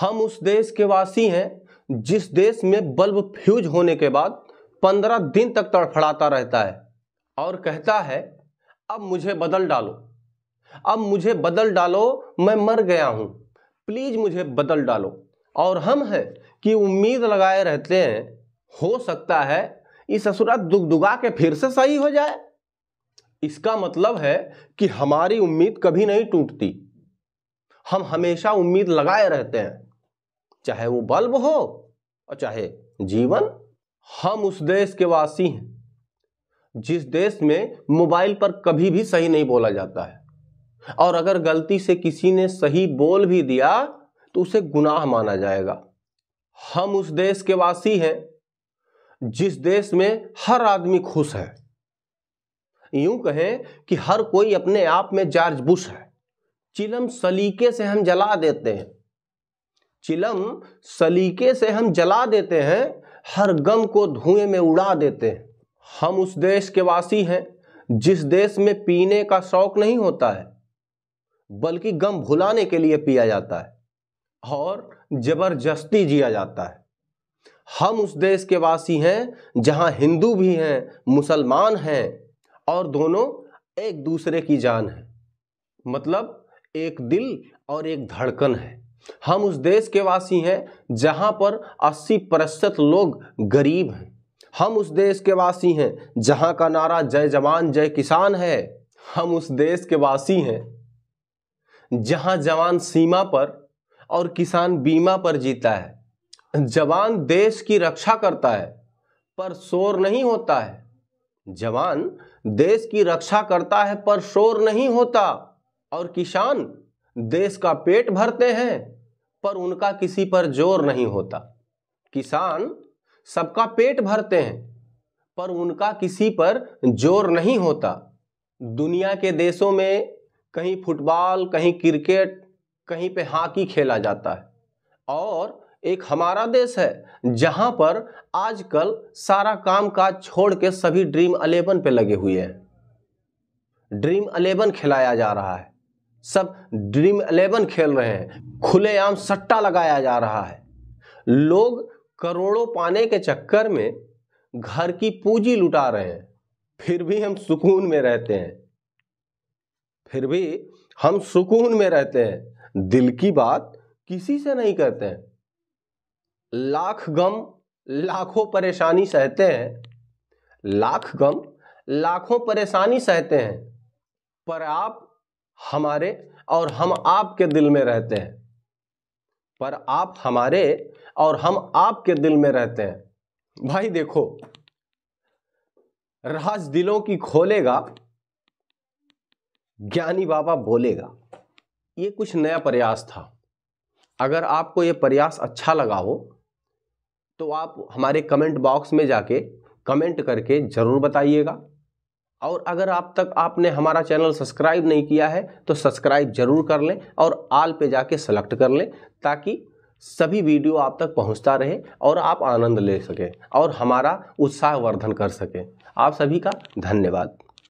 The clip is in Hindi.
हम उस देश के वासी हैं जिस देश में बल्ब फ्यूज होने के बाद 15 दिन तक तड़फड़ाता रहता है और कहता है अब मुझे बदल डालो, अब मुझे बदल डालो, मैं मर गया हूं, प्लीज मुझे बदल डालो। और हम हैं कि उम्मीद लगाए रहते हैं, हो सकता है इस ससुरा दुगदुगा के फिर से सही हो जाए। इसका मतलब है कि हमारी उम्मीद कभी नहीं टूटती, हम हमेशा उम्मीद लगाए रहते हैं, चाहे वो बल्ब हो और चाहे जीवन। हम उस देश के वासी हैं जिस देश में मोबाइल पर कभी भी सही नहीं बोला जाता है, और अगर गलती से किसी ने सही बोल भी दिया तो उसे गुनाह माना जाएगा। हम उस देश के वासी हैं जिस देश में हर आदमी खुश है, यूं कहें कि हर कोई अपने आप में जॉर्ज बुश है। चिलम सलीके से हम जला देते हैं, चिलम सलीके से हम जला देते हैं, हर गम को धुएं में उड़ा देते हैं। हम उस देश के वासी हैं जिस देश में पीने का शौक नहीं होता है, बल्कि गम भुलाने के लिए पिया जाता है और जबरदस्ती जिया जाता है। हम उस देश के वासी हैं जहां हिंदू भी हैं, मुसलमान हैं और दोनों एक दूसरे की जान है, मतलब एक दिल और एक धड़कन है। हम उस देश के वासी हैं जहां पर 80% लोग गरीब हैं। हम उस देश के वासी हैं जहां का नारा जय जवान जय किसान है। हम उस देश के वासी हैं जहां जवान सीमा पर और किसान बीमा पर जीता है। जवान देश की रक्षा करता है पर शोर नहीं होता है, जवान देश की रक्षा करता है पर शोर नहीं होता। और किसान देश का पेट भरते हैं पर उनका किसी पर जोर नहीं होता। किसान सबका पेट भरते हैं पर उनका किसी पर जोर नहीं होता। दुनिया के देशों में कहीं फुटबॉल, कहीं क्रिकेट, कहीं पे हॉकी खेला जाता है, और एक हमारा देश है जहां पर आजकल सारा काम काज छोड़ के सभी ड्रीम 11 पे लगे हुए हैं। ड्रीम 11 खिलाया जा रहा है, सब ड्रीम 11 खेल रहे हैं, खुलेआम सट्टा लगाया जा रहा है। लोग करोड़ों पाने के चक्कर में घर की पूंजी लुटा रहे हैं, फिर भी हम सुकून में रहते हैं, फिर भी हम सुकून में रहते हैं, दिल की बात किसी से नहीं करते हैं। लाख गम लाखों परेशानी सहते हैं, लाख गम लाखों परेशानी सहते हैं, पर आप हमारे और हम आपके दिल में रहते हैं, पर आप हमारे और हम आपके दिल में रहते हैं। भाई देखो, राज दिलों की खोलेगा, ज्ञानी बाबा बोलेगा। ये कुछ नया प्रयास था। अगर आपको ये प्रयास अच्छा लगा हो तो आप हमारे कमेंट बॉक्स में जाके कमेंट करके जरूर बताइएगा। और अगर आप तक आपने हमारा चैनल सब्सक्राइब नहीं किया है तो सब्सक्राइब जरूर कर लें और ऑल पे जाके सेलेक्ट कर लें, ताकि सभी वीडियो आप तक पहुंचता रहे और आप आनंद ले सकें और हमारा उत्साहवर्धन कर सकें। आप सभी का धन्यवाद।